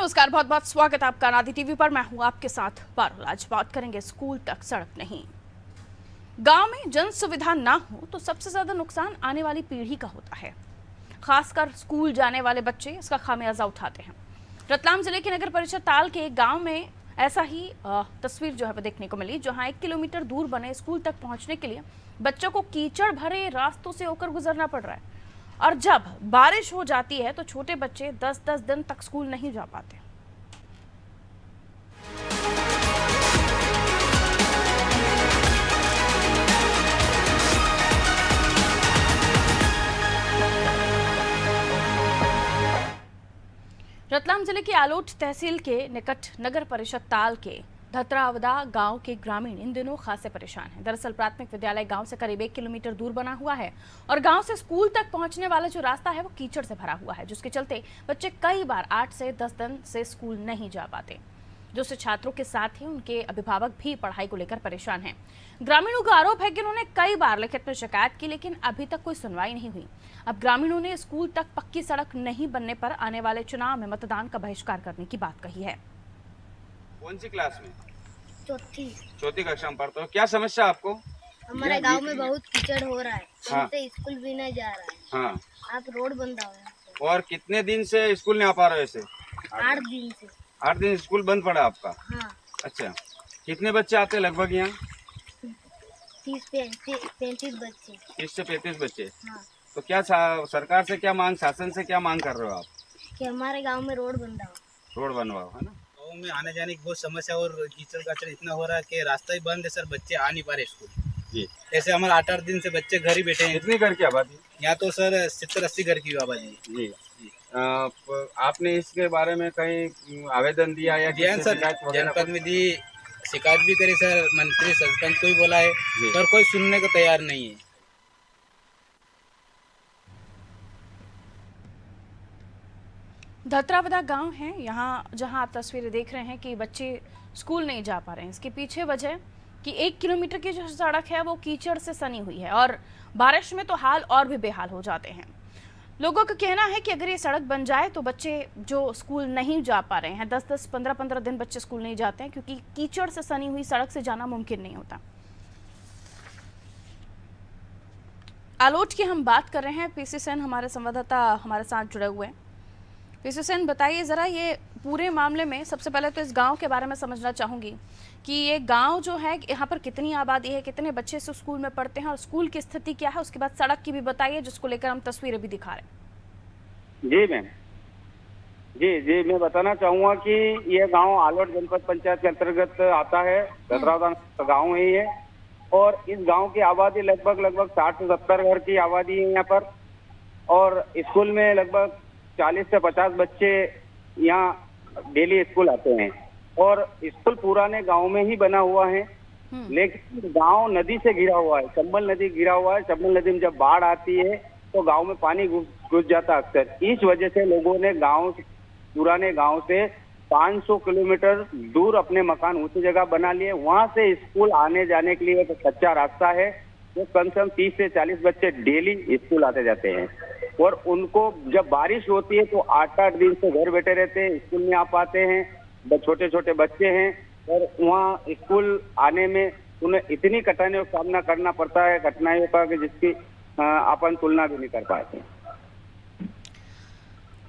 नमस्कार, बहुत बहुत स्वागत है आपका अनादि टीवी पर। मैं हूं आपके साथ पारुल। आज बात करेंगे स्कूल तक सड़क नहीं। गांव में जन सुविधा ना हो तो सबसे ज्यादा नुकसान आने वाली पीढ़ी का होता है। खासकर स्कूल जाने वाले बच्चे इसका खामियाजा उठाते हैं। रतलाम जिले के नगर परिषद ताल के एक गांव में ऐसा ही तस्वीर जो है वो देखने को मिली, जहां 1 किलोमीटर दूर बने स्कूल तक पहुंचने के लिए बच्चों को कीचड़ भरे रास्तों से होकर गुजरना पड़ रहा है। और जब बारिश हो जाती है तो छोटे बच्चे 10-10 दिन तक स्कूल नहीं जा पाते। रतलाम जिले की आलोट तहसील के निकट नगर परिषद ताल के धतरावदा गांव के ग्रामीण इन दिनों खासे परेशान हैं। दरअसल प्राथमिक विद्यालय गांव से करीब 1 किलोमीटर दूर बना हुआ है और गांव से स्कूल तक पहुंचने वाला जो रास्ता है वो कीचड़ से भरा हुआ है, जिसके चलते बच्चे कई बार 8 से 10 दिन से स्कूल नहीं जा पाते। दूसरे छात्रों के साथ ही उनके अभिभावक भी पढ़ाई को लेकर परेशान हैं। ग्रामीणों का आरोप है कि उन्होंने कई बार लिखित में शिकायत की, लेकिन अभी तक कोई सुनवाई नहीं हुई। अब ग्रामीणों ने स्कूल तक पक्की सड़क नहीं बनने पर आने वाले चुनाव में मतदान का बहिष्कार करने की बात कही है। कौन सी क्लास में? चौथी कक्षा में पढ़ते हो। क्या समस्या आपको? हमारे गांव में बहुत कीचड़ हो रहा है। हाँ। से स्कूल भी नहीं जा रहा है। हाँ। आप रोड बंद हो। और कितने दिन से स्कूल नहीं आ पा रहे? ऐसे 8 दिन से। 8 दिन स्कूल बंद पड़ा आपका? हाँ। अच्छा, कितने बच्चे आते हैं लगभग यहाँ? 30-35 बच्चे। 30 से 35 बच्चे। हाँ। तो क्या सरकार से क्या मांग, शासन से क्या मांग कर रहे हो आप? कि हमारे गांव में रोड बनवाओ। रोड बनवाओ, है ना? गाँव में आने जाने की बहुत समस्या और कीचड़ काचड़ इतना हो रहा है कि रास्ता ही बंद है सर, बच्चे आ नहीं पा रहे स्कूल। जी। ऐसे हमारे 8-8 दिन से बच्चे घर ही बैठे हैं। कितनी घर की आबादी? यहाँ तो सर 70-80 घर की आबादी। जी। आपने इसके बारे में कहीं आवेदन दिया या सर? जनपद में दी, शिकायत भी करी सर, मंत्री सरपंच को भी बोला है, पर कोई सुनने को तैयार नहीं है। धतरावदा गांव है यहाँ, जहां आप तस्वीरें देख रहे हैं कि बच्चे स्कूल नहीं जा पा रहे हैं। इसके पीछे वजह कि 1 किलोमीटर की जो सड़क है वो कीचड़ से सनी हुई है और बारिश में तो हाल और भी बेहाल हो जाते हैं। लोगों का कहना है कि अगर ये सड़क बन जाए तो बच्चे जो स्कूल नहीं जा पा रहे हैं, 10-10, 15-15 दिन बच्चे स्कूल नहीं जाते हैं, क्योंकि कीचड़ से सनी हुई सड़क से जाना मुमकिन नहीं होता। आलोट की हम बात कर रहे हैं। पीसी सेन हमारे संवाददाता हमारे साथ जुड़े हुए हैं। पीसी सेन, बताइए जरा, ये पूरे मामले में सबसे पहले तो इस गांव के बारे में समझना चाहूंगी कि ये गांव जो है, यहाँ पर कितनी आबादी है, कितने बच्चे इस स्कूल में पढ़ते हैं और स्कूल की स्थिति क्या है। उसके बाद सड़क की भी बताइए, जिसको लेकर हम तस्वीरें भी दिखा रहे हैं। जी मैम, जी मैं बताना चाहूंगा कि ये गांव आलोट जनपद पंचायत के अंतर्गत आता है। धतरावदा गाँव है ये, और इस गाँव की आबादी लगभग 60 से 70 घर की आबादी है यहाँ पर। और स्कूल में लगभग 40 से 50 बच्चे यहाँ डेली स्कूल आते हैं, और स्कूल पुराने गांव में ही बना हुआ है, लेकिन गांव नदी से घिरा हुआ है। चंबल नदी घिरा हुआ है। चंबल नदी में जब बाढ़ आती है तो गांव में पानी घुस जाता है अक्सर। इस वजह से लोगों ने पुराने गांव से 500 किलोमीटर दूर अपने मकान ऊंची जगह बना लिए। वहां से स्कूल आने जाने के लिए एक कच्चा रास्ता है, तो कम से कम 30 से 40 बच्चे डेली स्कूल आते जाते हैं। और उनको जब बारिश होती है तो 8-8 दिन से घर बैठे रहते हैं, स्कूल में आ पाते हैं। छोटे छोटे बच्चे हैं, और वहाँ स्कूल आने में उन्हें इतनी कठिनाइयों का सामना करना पड़ता है, कठिनाइयों का कि जिसकी अपन तुलना भी नहीं कर पाते।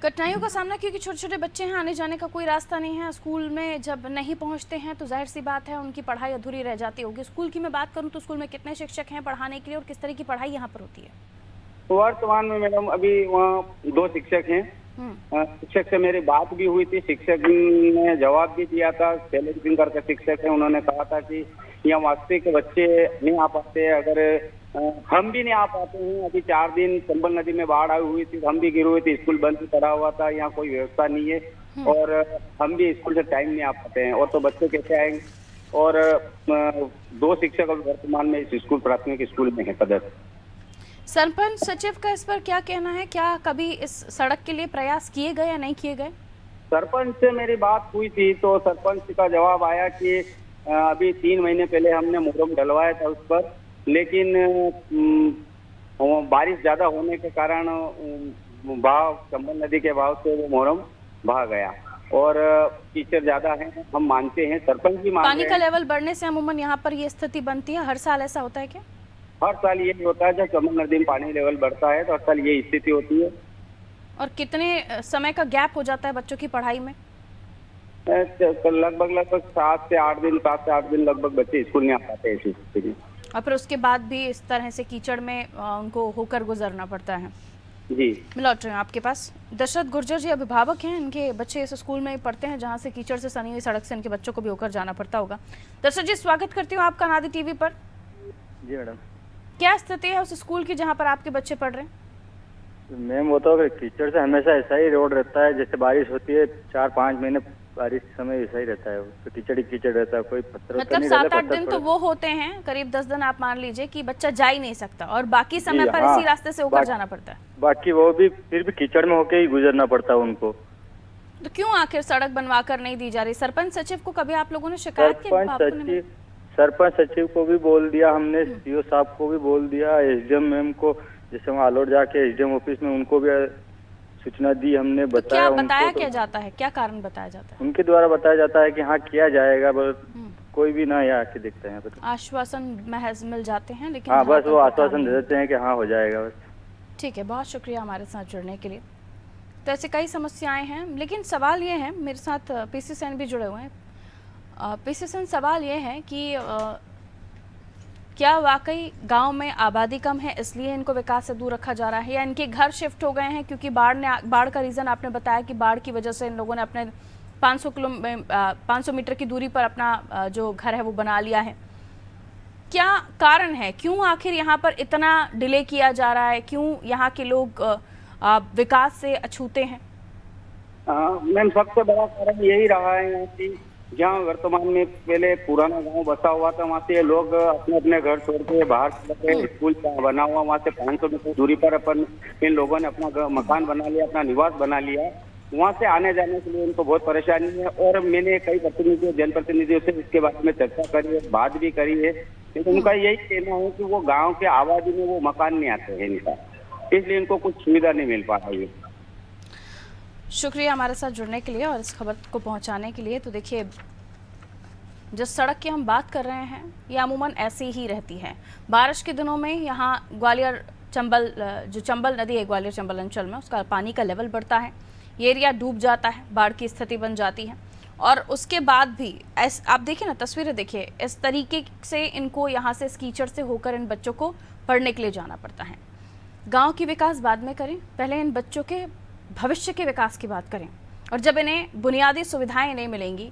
कठिनाइयों का सामना क्योंकि छोटे छोटे बच्चे हैं, आने जाने का कोई रास्ता नहीं है। स्कूल में जब नहीं पहुंचते हैं तो जाहिर सी बात है उनकी पढ़ाई अधूरी रह जाती होगी। स्कूल की मैं बात करूं तो स्कूल में कितने शिक्षक हैं पढ़ाने के लिए और किस तरह की पढ़ाई यहाँ पर होती है? वर्तमान में मैडम अभी वहाँ 2 शिक्षक हैं। शिक्षक से मेरी बात भी हुई थी, शिक्षक ने जवाब भी दिया था। शैलेश सिंह करके शिक्षक है, उन्होंने कहा था कि यहाँ वास्तविक बच्चे नहीं आ पाते। अगर हम भी नहीं आ पाते हैं, अभी 4 दिन चंबल नदी में बाढ़ आई हुई थी, हम भी गिरे हुए थे, स्कूल बंद पड़ा हुआ था, यहाँ कोई व्यवस्था नहीं है, और हम भी स्कूल से टाइम नहीं आ पाते हैं, और तो बच्चे कैसे आएंगे। और 2 शिक्षक अभी वर्तमान में इस स्कूल प्राथमिक स्कूल में है पदस्थ। सरपंच सचिव का इस पर क्या कहना है? क्या कभी इस सड़क के लिए प्रयास किए गए या नहीं किए गए? सरपंच से मेरी बात हुई थी तो सरपंच का जवाब आया कि अभी 3 महीने पहले हमने मुहर्रम डलवाया था उस पर, लेकिन बारिश ज्यादा होने के कारण चंबल नदी के बहाव से वो मुहर्रम बहा गया। और टीचर ज्यादा हैं, हम मानते हैं, सरपंच भी मान पानी रहे का हैं। लेवल बढ़ने से अमूमन यहाँ पर ये स्थिति बनती है, हर साल ऐसा होता है क्या? हर साल ये होता है, जब चंबल नदी में पानी लेवल बढ़ता है तो हर साल ये स्थिति होती है। और कितने समय का गैप हो जाता है बच्चों की पढ़ाई में? लगभग 7 से 8 दिन लगभग बच्चे स्कूल नहीं आ पाते हैं इसी स्थिति में। और फिर उसके बाद भी इस तरह से कीचड़ में उनको होकर गुजरना पड़ता है। जी, मैं लौट रही हूँ आपके पास। दशरथ गुर्जर जी अभिभावक हैं, इनके बच्चे इस स्कूल में ही पढ़ते हैं जहाँ से कीचड़ से सनी हुई सड़क से इनके बच्चों को भी होकर जाना पड़ता होगा। दशरथ जी, स्वागत करती हूँ आपका नादी टीवी पर। जी मैडम। क्या स्थिति है उस स्कूल की जहाँ पर आपके बच्चे पढ़ रहे हैं? मैम वो तो कीचड़ से हमेशा ऐसा ही रोड रहता है, जैसे बारिश होती है 4-5 महीने बारिश के समय ऐसा ही रहता है, तो कीचड़ ही कीचड़ रहता है, कोई पत्थर मतलब 7-8 दिन तो वो होते हैं, करीब 10 दिन आप मान लीजिए कि बच्चा जा ही नहीं सकता और बाकी समय पर हाँ, इसी रास्ते से होकर जाना पड़ता है। बाकी वो भी फिर भी कीचड़ में होके ही गुजरना पड़ता है उनको। तो क्यों आखिर सड़क बनवा कर नहीं दी जा रही? सरपंच सचिव को कभी आप लोगों ने शिकायत की? सरपंच सचिव को भी बोल दिया हमने, सीओ साहब को भी बोल दिया, एसडीएम मैम को, जैसे वहाँ आलोट जाके एसडीएम ऑफिस में उनको भी सूचना दी हमने, तो बताया क्या बताया उनको। क्या जाता है, क्या कारण बताया जाता है? उनके द्वारा बताया जाता है कि हाँ किया जाएगा, बस कोई भी ना यहाँ आके देखते हैं यहाँ पे। आश्वासन महज मिल जाते हैं, लेकिन हाँ, बस वो धरातल पर आश्वासन काम दे नहीं। देते हैं कि हाँ हो जाएगा बस। ठीक है, बहुत शुक्रिया हमारे साथ जुड़ने के लिए। तो ऐसे कई समस्याएं हैं, लेकिन सवाल ये है, मेरे साथ पीसी सेन भी जुड़े हुए हैं। पीसी सेन, सवाल ये है कि क्या वाकई गांव में आबादी कम है इसलिए इनको विकास से दूर रखा जा रहा है, या इनके घर शिफ्ट हो गए हैं क्योंकि बाढ़ का रीज़न आपने बताया कि बाढ़ की वजह से इन लोगों ने अपने 500 मीटर की दूरी पर अपना जो घर है वो बना लिया है? क्या कारण है, क्यों आखिर यहाँ पर इतना डिले किया जा रहा है, क्यों यहाँ के लोग विकास से अछूते हैं? मैम, सबसे बड़ा कारण यही रहा है कि जहाँ वर्तमान में पहले पुराना गांव बसा हुआ था, वहाँ से लोग अपने अपने घर छोड़ के बाहर चले गए। स्कूल बना हुआ वहाँ से 500 मीटर दूरी पर इन लोगों ने अपना मकान बना लिया, अपना निवास बना लिया। वहाँ से आने जाने के लिए उनको बहुत परेशानी है, और मैंने कई प्रतिनिधियों, जनप्रतिनिधियों से इसके बारे में चर्चा करी है, बात भी करी है, लेकिन उनका यही कहना है कि वो गाँव के आबादी में वो मकान नहीं आते हैं इनका, इसलिए इनको कुछ सुविधा नहीं मिल पा रही है। शुक्रिया हमारे साथ जुड़ने के लिए और इस खबर को पहुंचाने के लिए। तो देखिए, जिस सड़क की हम बात कर रहे हैं ये अमूमन ऐसी ही रहती है। बारिश के दिनों में यहाँ ग्वालियर चंबल, जो चंबल नदी है ग्वालियर चंबल अंचल में, उसका पानी का लेवल बढ़ता है, ये एरिया डूब जाता है, बाढ़ की स्थिति बन जाती है। और उसके बाद भी आप देखिए ना, तस्वीरें देखिए, इस तरीके से इनको यहाँ से इस कीचड़ से होकर इन बच्चों को पढ़ने के लिए जाना पड़ता है। गाँव की विकास बाद में करें, पहले इन बच्चों के भविष्य के विकास की बात करें। और जब इन्हें बुनियादी सुविधाएं नहीं मिलेंगी,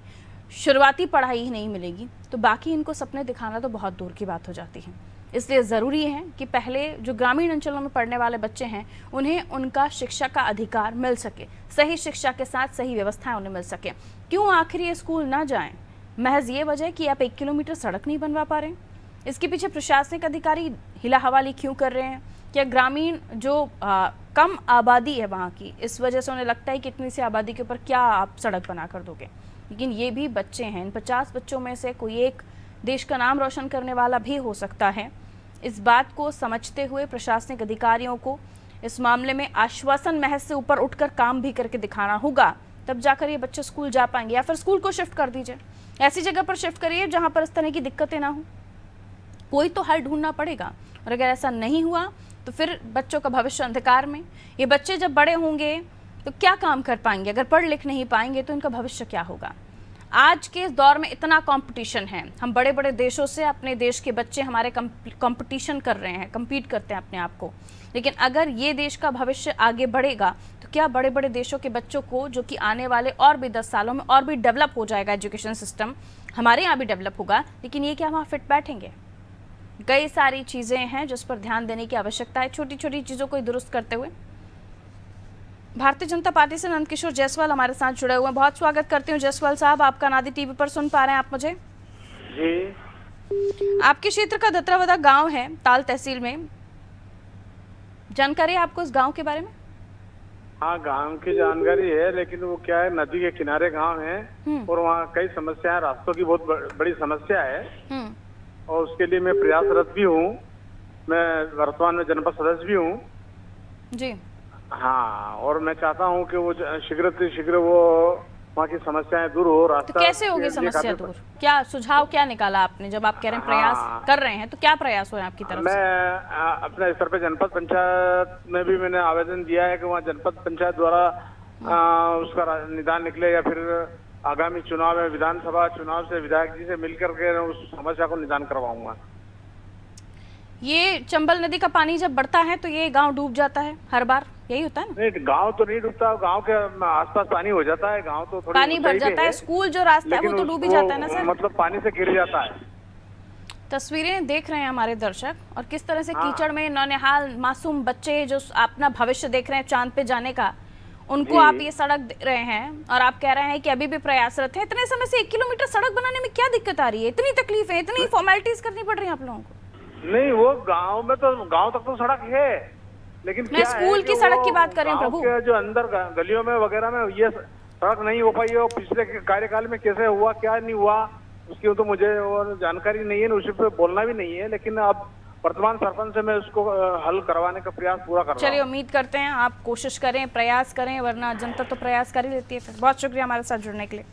शुरुआती पढ़ाई ही नहीं मिलेगी, तो बाकी इनको सपने दिखाना तो बहुत दूर की बात हो जाती है। इसलिए ज़रूरी है कि पहले जो ग्रामीण अंचलों में पढ़ने वाले बच्चे हैं उन्हें उनका शिक्षा का अधिकार मिल सके, सही शिक्षा के साथ सही व्यवस्थाएं उन्हें मिल सके। क्यों आखिर ये स्कूल ना जाएं? महज ये वजह कि आप 1 किलोमीटर सड़क नहीं बनवा पा रहे हैं? इसके पीछे प्रशासनिक अधिकारी हिला हवाली क्यों कर रहे हैं? क्या ग्रामीण जो कम आबादी है वहाँ की, इस वजह से उन्हें लगता है कि इतनी सी आबादी के ऊपर क्या आप सड़क बना कर दोगे? लेकिन ये भी बच्चे हैं, इन 50 बच्चों में से कोई एक देश का नाम रोशन करने वाला भी हो सकता है। इस बात को समझते हुए प्रशासनिक अधिकारियों को इस मामले में आश्वासन महज से ऊपर उठकर काम भी करके दिखाना होगा, तब जाकर ये बच्चे स्कूल जा पाएंगे। या फिर स्कूल को शिफ्ट कर दीजिए, ऐसी जगह पर शिफ्ट करिए जहाँ पर इस तरह की दिक्कतें ना हो। कोई तो हल ढूंढना पड़ेगा, और अगर ऐसा नहीं हुआ तो फिर बच्चों का भविष्य अंधकार में। ये बच्चे जब बड़े होंगे तो क्या काम कर पाएंगे? अगर पढ़ लिख नहीं पाएंगे तो इनका भविष्य क्या होगा? आज के इस दौर में इतना कंपटीशन है, हम बड़े बड़े देशों से अपने देश के बच्चे हमारे कंपटीशन कर रहे हैं, compete करते हैं अपने आप को। लेकिन अगर ये देश का भविष्य आगे बढ़ेगा तो क्या बड़े बड़े देशों के बच्चों को, जो कि आने वाले और भी 10 सालों में और भी डेवलप हो जाएगा एजुकेशन सिस्टम, हमारे यहाँ भी डेवलप होगा, लेकिन ये क्या वहाँ फिट बैठेंगे? कई सारी चीज़ें हैं जिस पर ध्यान देने की आवश्यकता है, छोटी छोटी चीज़ों को दुरुस्त करते हुए। भारतीय जनता पार्टी से नंदकिशोर जायसवाल हमारे साथ जुड़े हुए हैं। बहुत स्वागत करती हूँ जायसवाल साहब, आपका नादी टीवी पर सुन पा रहे हैं आप मुझे? जी, आपके क्षेत्र का दत्रावदा गांव है, ताल तहसील में, जानकारी है आपको इस गांव के बारे में? हाँ, गांव की जानकारी है, लेकिन वो क्या है, नदी के किनारे गांव है और वहाँ कई समस्याएं, रास्तों की बहुत बड़ी समस्या है, और उसके लिए मैं प्रयासरत भी हूँ। मैं वर्तमान में जनपद सदस्य भी हूँ जी। हाँ, और मैं चाहता हूँ कि वो शीघ्र से शीघ्र वो वहाँ की समस्याएं दूर हो। तो रास्ता कैसे होगी ये समस्या काफी- दूर? क्या सुझाव क्या निकाला आपने जब आप कह रहे हैं प्रयास कर रहे हैं, तो क्या प्रयास हुए आपकी तरफ मैं से? अपने स्तर पे जनपद पंचायत में भी मैंने आवेदन दिया है कि वहाँ जनपद पंचायत द्वारा उसका निदान निकले, या फिर आगामी चुनाव में विधानसभा चुनाव से विधायक जी से मिलकर के उस समस्या को निदान करवाऊंगा। ये चंबल नदी का पानी जब बढ़ता है तो ये गांव डूब जाता है हर बार, यही होता है ना? नहीं, गांव तो नहीं डूबता, गांव के आसपास पानी हो जाता है, गांव तो थोड़ी पानी भर ऊंचाई पे जाता है, स्कूल जो रास्ता है वो तो डूब ही जाता है ना सर? मतलब पानी से गिर जाता है। तस्वीरें देख रहे हैं हमारे दर्शक, और किस तरह से हाँ। कीचड़ में नौनिहाल मासूम बच्चे जो अपना भविष्य देख रहे हैं चांद पे जाने का, उनको जी। आप ये सड़क दे रहे हैं और आप कह रहे हैं कि अभी भी प्रयासरत है। इतने समय से 1 किलोमीटर सड़क बनाने में क्या दिक्कत आ रही है? इतनी तकलीफ है, इतनी फॉर्मेलिटीज करनी पड़ रही है आप लोगों को? नहीं, वो गांव में तो गांव तक तो सड़क है, लेकिन मैं क्या है स्कूल की कि सड़क वो की बात कर रही हूँ गांव प्रभु। के जो अंदर गलियों में वगैरह में ये सड़क नहीं हो पाई है, और पिछले कार्यकाल में कैसे हुआ क्या नहीं हुआ उसकी तो मुझे और जानकारी नहीं है, उस पर बोलना भी नहीं है, लेकिन अब वर्तमान सरपंच से मैं उसको हल करवाने का प्रयास पूरा कर रहा चलिए, हूँ। उम्मीद करते हैं आप कोशिश करें, प्रयास करें, वरना जनता तो प्रयास कर ही लेती है। फिर बहुत शुक्रिया हमारे साथ जुड़ने के लिए।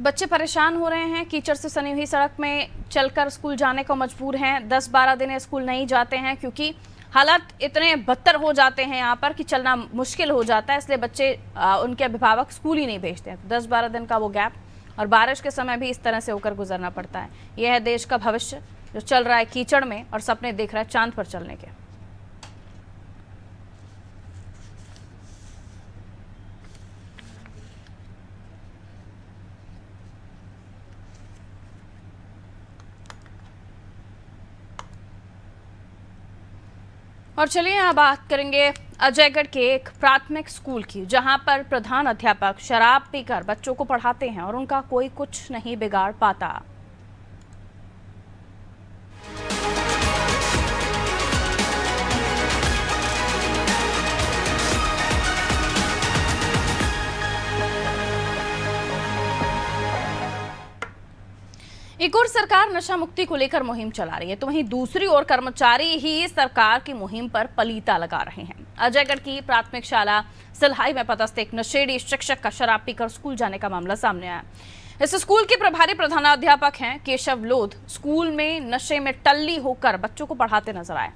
बच्चे परेशान हो रहे हैं, कीचड़ से सनी हुई सड़क में चलकर स्कूल जाने को मजबूर हैं। 10-12 दिन स्कूल नहीं जाते हैं क्योंकि हालात इतने बदतर हो जाते हैं यहाँ पर कि चलना मुश्किल हो जाता है, इसलिए बच्चे उनके अभिभावक स्कूल ही नहीं भेजते हैं। 10-12 दिन का वो गैप, और बारिश के समय भी इस तरह से होकर गुजरना पड़ता है। यह है देश का भविष्य जो चल रहा है कीचड़ में और सपने देख रहा है चांद पर चलने के। और चलिए यहाँ बात करेंगे अजयगढ़ के एक प्राथमिक स्कूल की, जहां पर प्रधान अध्यापक शराब पीकर बच्चों को पढ़ाते हैं और उनका कोई कुछ नहीं बिगाड़ पाता। एक और सरकार नशा मुक्ति को लेकर मुहिम चला रही है, तो वहीं दूसरी ओर कर्मचारी ही सरकार की मुहिम पर पलीता लगा रहे हैं। अजयगढ़ की प्राथमिक शाला सिल्हाई में पदस्थ एक नशेड़ी शिक्षक का शराब पीकर स्कूल जाने का मामला सामने आया। इस स्कूल के प्रभारी प्रधानाध्यापक हैं केशव लोध, स्कूल में नशे में टल्ली होकर बच्चों को पढ़ाते नजर आए।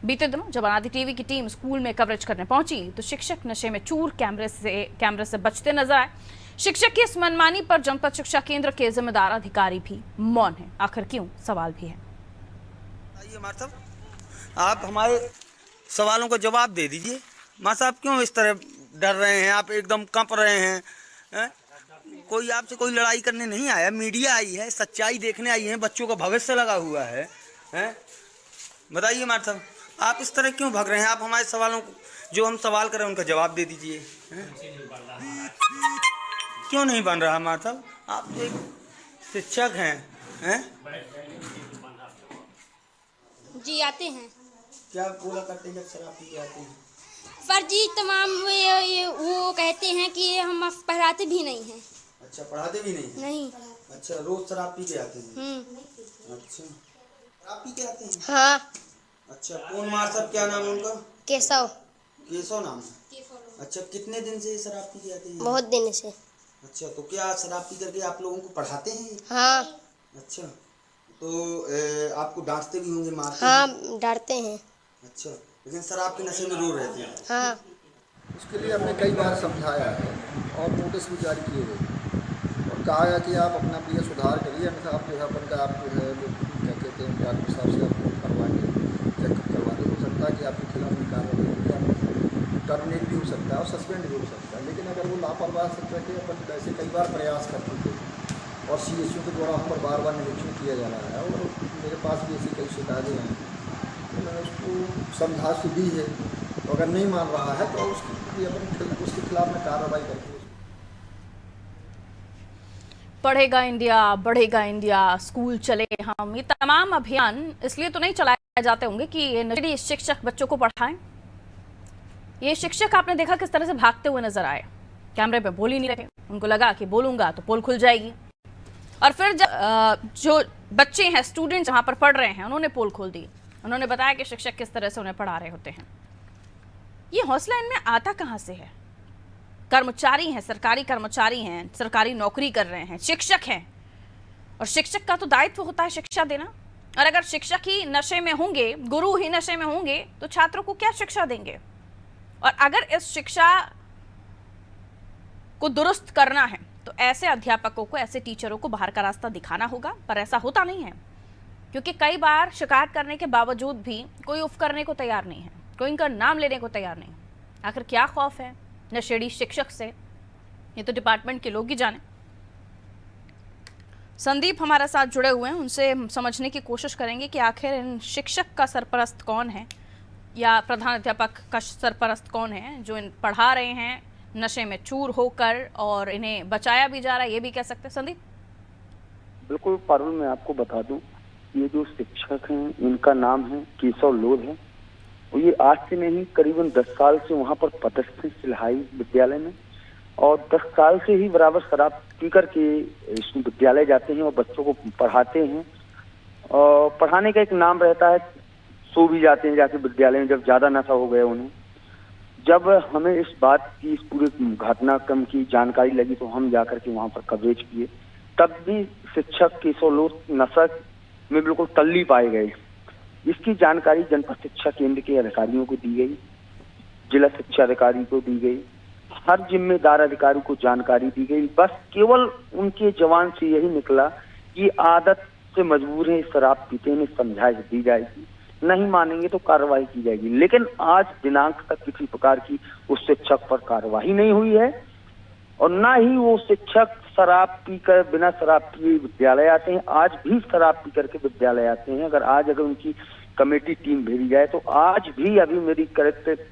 बीते दिनों जब अनादि टीवी की टीम स्कूल में कवरेज करने पहुंची तो शिक्षक नशे में चूर कैमरे से बचते नजर आए। शिक्षक की इस मनमानी पर जनपद शिक्षा केंद्र के जिम्मेदार अधिकारी भी मौन हैं। आखिर क्यों, सवाल भी है। आइए मार साहब, आप हमारे सवालों का जवाब दे दीजिए। मार साहब क्यों इस तरह डर रहे हैं, आप एकदम कंप रहे हैं? कोई आपसे कोई लड़ाई करने नहीं आया, मीडिया आई है, सच्चाई देखने आई है, बच्चों का भविष्य लगा हुआ है। बताइए मार साहब, आप इस तरह क्यों भाग रहे हैं? आप हमारे सवालों को, जो हम सवाल करें उनका जवाब दे दीजिए। क्यों नहीं बन रहा मार साहब? आप तो एक शिक्षक हैं। जी आते हैं। क्या बोला करते हैं जब शराब पी के आते हैं? फर्जी तमाम वो कहते हैं कि हम पढ़ाते भी नहीं हैं। अच्छा, पढ़ाते भी नहीं हैं? नहीं। अच्छा, रोज शराब पी के आते हैं? अच्छा, शराब पी के आते हैं? हाँ। अच्छा, कौन मार साहब, क्या नाम है उनका? केशव। केशव नाम है? अच्छा, कितने दिन से शराब पी के आते हैं? बहुत दिन से। अच्छा, तो क्या शराब पी करके आप लोगों को पढ़ाते हैं? हाँ। अच्छा, तो आपको डांटते भी होंगे, मारते हाँ, हैं? डरते हैं। अच्छा, लेकिन शराब के नशे में रो रहते हैं? हाँ। उसके लिए हमने कई बार समझाया है और नोटिस भी जारी किए गए और कहा है कि आप अपना प्रिय सुधार करिए, अन्यथा आप जो है अपन का आप जो है क्या कहते हैं डॉक्टर साहब से आप करवाएंगे, चेकअप करवाने, हो सकता है कि आपके खिलाफ भी कार्रवाई होगी, आप टर्मिनेट भी हो सकता है और सस्पेंड भी हो सकता है। लेकिन अगर वो लापरवाह शिक्षक है, अपन वैसे कई बार प्रयास कर चुके हैं और CSU के द्वारा हम पर बार बार निरीक्षण किया जा रहा है और मेरे पास भी ऐसी कई शिकायतें हैं, तो मैंने उसको समझा दी है। तो अगर नहीं मान रहा है तो उसके खिलाफ में कार्रवाई करके पढ़ेगा इंडिया, बढ़ेगा इंडिया, स्कूल चले हम, ये तमाम अभियान इसलिए तो नहीं चलाए जाते होंगे कि ये नशेड़ी शिक्षक बच्चों को पढ़ाएं। ये शिक्षक आपने देखा किस तरह से भागते हुए नजर आए, कैमरे पे बोल ही नहीं रहे, उनको लगा कि बोलूंगा तो पोल खुल जाएगी। और फिर जब जो बच्चे हैं, स्टूडेंट जहां पर पढ़ रहे हैं, उन्होंने पोल खोल दी, उन्होंने बताया कि शिक्षक किस तरह से उन्हें पढ़ा रहे होते हैं। ये हौसला इनमें आता कहाँ से है? कर्मचारी हैं, सरकारी कर्मचारी हैं, सरकारी नौकरी कर रहे हैं, शिक्षक हैं, और शिक्षक का तो दायित्व होता है शिक्षा देना। और अगर शिक्षक ही नशे में होंगे, गुरु ही नशे में होंगे, तो छात्रों को क्या शिक्षा देंगे? और अगर इस शिक्षा को दुरुस्त करना है तो ऐसे अध्यापकों को, ऐसे टीचरों को बाहर का रास्ता दिखाना होगा, पर ऐसा होता नहीं है, क्योंकि कई बार शिकायत करने के बावजूद भी कोई उफ करने को तैयार नहीं है, कोई इनका नाम लेने को तैयार नहीं। आखिर क्या खौफ है नशेड़ी शिक्षक से, ये तो डिपार्टमेंट के लोग ही जाने। संदीप हमारे साथ जुड़े हुए हैं, उनसे समझने की कोशिश करेंगे कि आखिर इन शिक्षक का सरपरस्त कौन है, या प्रधान अध्यापक का सरपरस्त कौन है जो इन पढ़ा रहे हैं नशे में चूर होकर, और इन्हें बचाया भी जा रहा है, ये भी कह सकते हैं। संदीप, बिल्कुल पारुल, मैं आपको बता दूं, ये जो शिक्षक हैं इनका नाम है केशव लोध है, और ये आज से नहीं करीबन 10 साल से वहाँ पर पदस्थ हैं सिलहाई विद्यालय में, और 10 साल से ही बराबर शराब पी करके इस विद्यालय जाते हैं और बच्चों को पढ़ाते हैं। और पढ़ाने का एक नाम रहता है, सो भी जाते हैं जाके विद्यालय में जब ज्यादा नशा हो गया उन्हें। जब हमें इस बात की, इस पूरे घटनाक्रम की जानकारी लगी तो हम जाकर के वहाँ पर कवरेज किए। तब भी शिक्षक केशव लोध नशा में बिल्कुल तल्ली पाए गए। इसकी जानकारी जनपद शिक्षा केंद्र के अधिकारियों को दी गई, जिला शिक्षा अधिकारी को दी गई, हर जिम्मेदार अधिकारी को जानकारी दी गई। बस केवल उनके जवान से यही निकला कि आदत से मजबूर है, शराब पीते हैं, समझाइश दी जाएगी, नहीं मानेंगे तो कार्रवाई की जाएगी। लेकिन आज दिनांक तक किसी प्रकार की उस शिक्षक पर कार्रवाई नहीं हुई है, और ना ही वो शिक्षक शराब पीकर, बिना शराब पिए विद्यालय आते हैं। आज भी शराब पी करके विद्यालय आते हैं। अगर उनकी कमेटी टीम भेजी जाए तो आज भी, अभी मेरी करेक्ट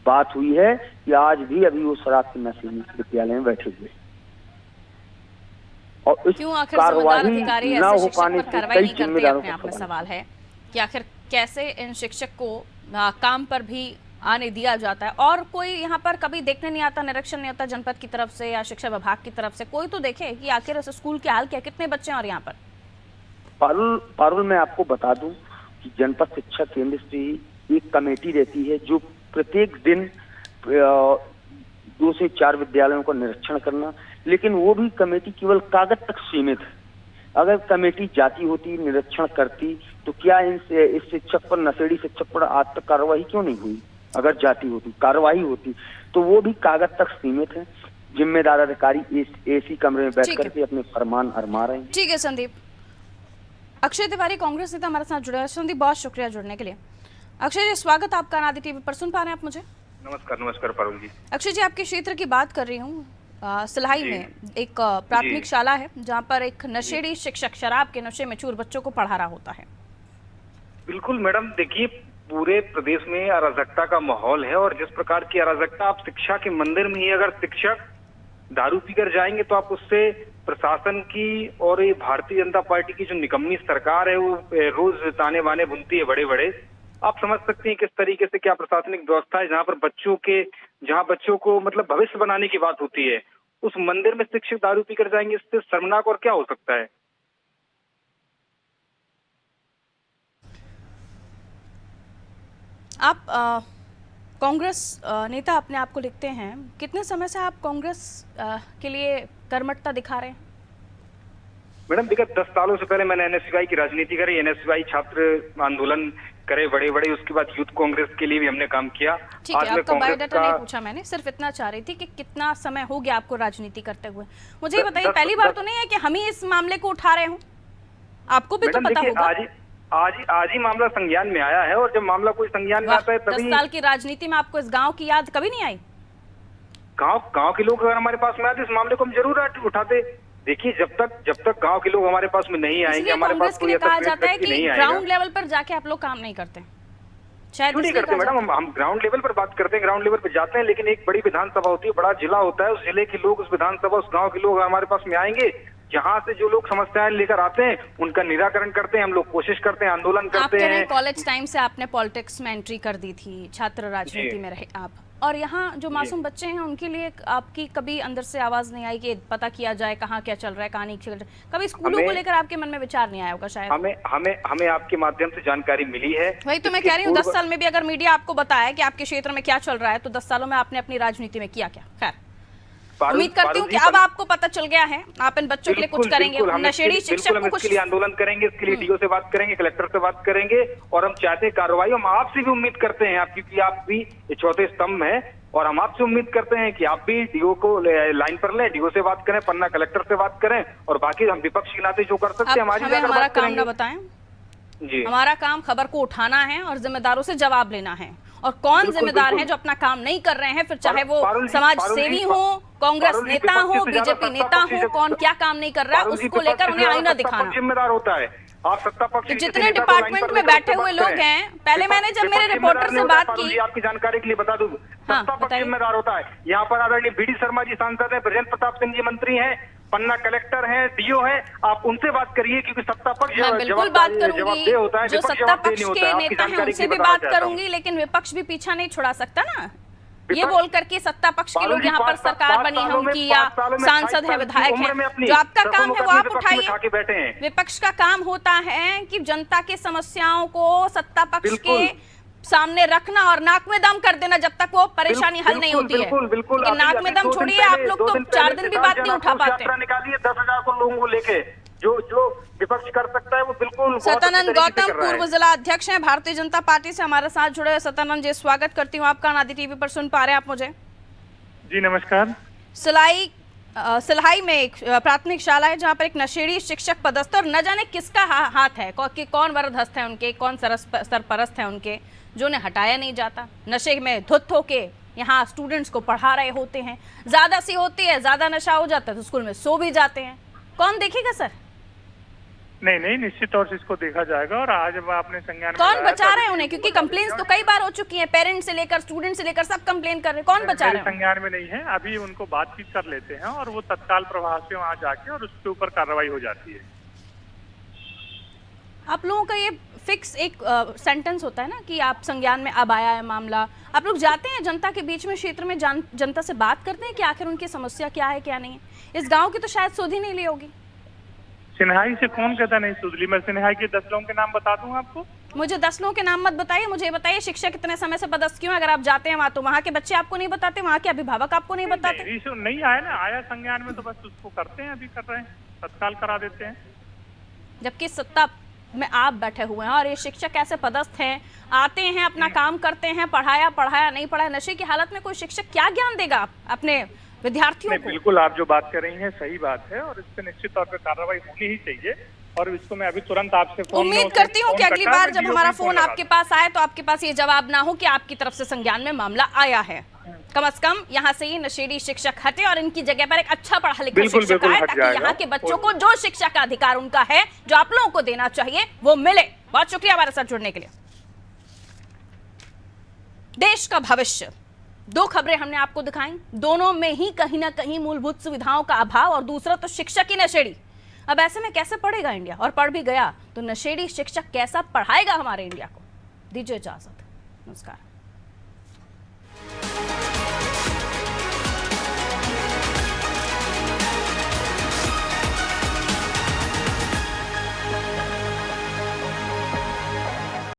बात हुई है कि आज भी अभी वो शराब के नशे में विद्यालय में बैठे हुए, और इस कार्रवाई न हो पाने से कई जिम्मेदारों अपने आप में सवाल है कि आखिर कैसे इन शिक्षक को काम पर भी आने दिया जाता है, और कोई यहाँ पर कभी देखने नहीं आता, निरीक्षण नहीं होता जनपद की तरफ से या शिक्षा विभाग की तरफ से, कोई तो देखे कि आखिर इस स्कूल के हाल क्या, कितने बच्चे हैं और यहाँ पर। पारुल, मैं आपको बता दूं कि जनपद शिक्षा केंद्र से एक कमेटी रहती है जो प्रत्येक दिन 2 से 4 विद्यालयों का निरीक्षण करना, लेकिन वो भी कमेटी केवल कागज तक सीमित है। अगर कमेटी जाती होती, निरीक्षण करती, तो क्या इस शिक्षक पर, नशेड़ी शिक्षक पर आज तक कार्रवाई क्यों नहीं हुई? अगर जाती होती, कार्रवाई होती, तो वो भी कागज तक सीमित है। जिम्मेदार अधिकारी एसी कमरे में बैठ करके अपने फरमान अरमा रहे हैं। ठीक है संदीप। अक्षय तिवारी कांग्रेस नेता हमारे साथ जुड़े हैं। संदीप, बहुत शुक्रिया जुड़ने के लिए। अक्षय जी, स्वागत आपका आदि टीवी पर। सुन पा रहे हैं आप मुझे? नमस्कार पारुल जी। अक्षय जी, आपके क्षेत्र की बात कर रही हूँ। सिलहाई में एक प्राथमिक शाला है जहाँ पर एक नशेड़ी शिक्षक शराब के नशे में चूर बच्चों को पढ़ा रहा होता है। बिल्कुल मैडम, देखिए पूरे प्रदेश में अराजकता का माहौल है, और जिस प्रकार की अराजकता, आप शिक्षा के मंदिर में ही अगर शिक्षक दारू पीकर जाएंगे तो आप उससे प्रशासन की और ये भारतीय जनता पार्टी की जो निकम्मी सरकार है वो रोज ताने बाने बुनती है बड़े बड़े। आप समझ सकते हैं किस तरीके से क्या प्रशासनिक व्यवस्था है, जहाँ बच्चों को मतलब भविष्य बनाने की बात होती है, उस मंदिर में शिक्षक दारू पीकर जाएंगे, इससे शर्मनाक और क्या हो सकता है। आप कांग्रेस नेता अपने आप को लिखते हैं, कितने समय से आप कांग्रेस के लिए कर्मठता दिखा रहे हैं? मैडम देखिए, 10 सालों से पहले मैंने एनएसयूआई की राजनीति करी, एनएसयूआई छात्र आंदोलन करे बड़े बड़े, उसके बाद यूथ कांग्रेस के लिए भी हमने काम किया। ठीक है, आपका बायोडाटा नहीं पूछा मैंने, सिर्फ इतना चाह रही थी कि कितना समय हो गया आपको राजनीति करते हुए। मुझे ये बताइए, पहली बार तो नहीं है कि हम ही इस मामले को उठा रहे हूँ, आपको भी तो पता होगा। आज ही मामला संज्ञान में आया है, और जब मामला कोई संज्ञान में आता है तभी। 10 साल की राजनीति में आपको इस गांव की याद कभी नहीं आई? गांव के लोग अगर हमारे पास में आते, इस मामले को हम जरूर उठाते। देखिए, जब तक गांव के लोग हमारे पास में नहीं आएंगे, हमारे पास कोई कहा जाता है कि ग्राउंड लेवल पर जाके आप लोग काम नहीं करते। शायद नहीं करते मैडम, हम ग्राउंड लेवल पर बात करते हैं, ग्राउंड लेवल पर जाते हैं, लेकिन एक बड़ी विधानसभा होती है, बड़ा जिला होता है, उस जिले के लोग, उस विधानसभा, उस गाँव के लोग हमारे पास में आएंगे, जहाँ से जो लोग समस्याएं लेकर आते हैं उनका निराकरण करते हैं, हम लोग कोशिश करते हैं, आंदोलन करते हैं। कॉलेज टाइम से आपने पॉलिटिक्स में एंट्री कर दी थी, छात्र राजनीति में रहे आप, और यहाँ जो मासूम बच्चे हैं उनके लिए आपकी कभी अंदर से आवाज नहीं आई कि पता किया जाए कहाँ क्या चल रहा है, कहानी चल रहा है? कभी स्कूलों को लेकर आपके मन में विचार नहीं आया होगा शायद? हमें आपके माध्यम से जानकारी मिली है। वही तो मैं कह रही हूँ, 10 साल में भी अगर मीडिया आपको बताया कि आपके क्षेत्र में क्या चल रहा है, तो 10 सालों में आपने अपनी राजनीति में किया क्या? खैर, उम्मीद करती हूँ कि अब आपको पता चल गया है, आप इन बच्चों के लिए कुछ करेंगे। नशेड़ी शिक्षक को कुछ आंदोलन करेंगे, इसके लिए डीओ से बात करेंगे, कलेक्टर से बात करेंगे, और हम चाहते हैं कार्रवाई। हम आपसे भी उम्मीद करते हैं, क्योंकि आप भी चौथे स्तंभ है, और हम आपसे उम्मीद करते हैं कि आप भी डीओ को लाइन पर लें, डीओ से बात करें, पन्ना कलेक्टर से बात करें, और बाकी हम विपक्ष के नाते जो कर सकते हैं हमारा काम ना बताएं जी। हमारा काम खबर को उठाना है और जिम्मेदारों से जवाब लेना है। और कौन जिम्मेदार है जो अपना काम नहीं कर रहे हैं, फिर चाहे वो समाज सेवी हो, कांग्रेस नेता हो, बीजेपी नेता हो, कौन क्या काम नहीं कर रहा है, उसको लेकर उन्हें आईना दिखाना जिम्मेदार होता है। आप सत्ता पक्ष तो जितने डिपार्टमेंट में बैठे हुए लोग हैं, पहले मैंने जब मेरे रिपोर्टर से बात की, आपकी जानकारी के लिए बता दूं, सत्ता पक्ष जिम्मेदार होता है। यहाँ पर आदरणीय बीडी शर्मा जी सांसद है, ब्रजेंद्र प्रताप सिंह जी मंत्री हैं, पन्ना कलेक्टर हैं, डीओ हैं, आप उनसे बात करिए, क्योंकि सत्ता पक्ष बिल्कुल बात करूंगी, जो सत्ता पक्ष के नेता हैं उनसे भी बात करूंगी, लेकिन विपक्ष भी पीछा नहीं छुड़ा सकता ना। ये बोलकर के सत्ता पक्ष के लोग यहाँ पर सरकार बनी है उनकी, या सांसद है, विधायक है, जो आपका काम है वो आप उठाइए। विपक्ष का काम होता है कि जनता के समस्याओं को सत्ता पक्ष के सामने रखना और नाक में दम कर देना जब तक वो परेशानी हल नहीं होती है। लेकिन नाक में दम छोड़िए, आप लोग तो 4 दिन भी बात नहीं उठा पाते। निकालिए 10,000 लोगों को लेके, जो विपक्ष कर सकता है वो बिल्कुल। सतानंद गौतम पूर्व जिला अध्यक्ष हैं भारतीय जनता पार्टी से हमारे साथ जुड़े हुए। सतानंद जी, स्वागत करती हूँ आपका। आदि टीवी पर सुन पा रहे हैं आप मुझे? जी नमस्कार। सिलहाई में एक प्राथमिक शाला है जहाँ पर एक नशेड़ी शिक्षक पदस्थ, और न जाने किसका हाथ है, कि कौन वरदहस्त है उनके, कौन सरपरस्त है उनके, जो उन्हें हटाया नहीं जाता। नशे में धुत होके यहाँ स्टूडेंट्स को पढ़ा रहे होते हैं, ज्यादा सी होती है, ज्यादा नशा हो जाता है तो स्कूल में सो भी जाते हैं। कौन देखेगा सर? नहीं, निश्चित तौर से इसको देखा जाएगा, और आज आपने संज्ञान कौन बचा रहे हैं उन्हें, क्योंकि कंप्लेंट्स तो कई बार हो चुकी हैं, पेरेंट्स से लेकर स्टूडेंट से लेकर सब कंप्लेन कर रहे हैं। कौन बचा रहे हैं? संज्ञान में नहीं है, अभी उनको बातचीत कर लेते हैं और वो तत्काल प्रभाव से वहाँ जाके और उसके ऊपर कार्रवाई हो जाती है। आप लोगों का ये फिक्स एक सेंटेंस होता है ना कि आप संज्ञान में अब आया है मामला, आप लोग जाते हैं जनता के बीच में, क्षेत्र में जनता से बात करते हैं कि आखिर उनकी समस्या क्या है क्या नहीं है? इस गांव की तो शायद सुध ही नहीं ली होगी। सिन्हाई से कौन कहता नहीं सुध ली? मैं सिन्हाई के 10 लोगों के नाम बता दूं आपको? मुझे 10 लोगों के नाम मत बताइए, मुझे बताइए शिक्षक कितने समय से पदस्थ क्यों? अगर आप जाते हैं वहाँ तो वहाँ के बच्चे आपको नहीं बताते, वहाँ के अभिभावक आपको नहीं बताते? नहीं आया ना, आया संज्ञान में तो बस उसको करते हैं, अभी कर रहे हैं, तत्काल करा देते हैं। जबकि सत्ता में आप बैठे हुए हैं और ये शिक्षक ऐसे पदस्थ हैं, आते हैं, अपना काम करते हैं, पढ़ाया नहीं पढ़ाया। नशे की हालत में कोई शिक्षक क्या ज्ञान देगा अपने विद्यार्थियों को? बिल्कुल, आप जो बात कर रही हैं सही बात है, और इस पे निश्चित तौर पे कार्रवाई होनी ही चाहिए, और इसको मैं अभी तुरंत आपसे उम्मीद करती हूँ कि अगली बार जब हमारा फोन आपके पास आए तो आपके पास ये जवाब ना हो कि आपकी तरफ से संज्ञान में मामला आया है। कम से कम यहाँ से ये नशेड़ी शिक्षक हटे और इनकी जगह पर एक अच्छा पढ़ा लिखा शिक्षक आए, ताकि यहाँ के बच्चों को जो शिक्षा का अधिकार उनका है, जो आप लोगों को देना चाहिए, वो मिले। बहुत शुक्रिया हमारे साथ जुड़ने के लिए। देश का भविष्य, 2 खबरें हमने आपको दिखाई, दोनों में ही कहीं ना कहीं मूलभूत सुविधाओं का अभाव, और दूसरा तो शिक्षक ही नशेड़ी। अब ऐसे में कैसे पढ़ेगा इंडिया? और पढ़ भी गया तो नशेड़ी शिक्षक कैसा पढ़ाएगा हमारे इंडिया को? दीजिए इजाजत, नमस्कार।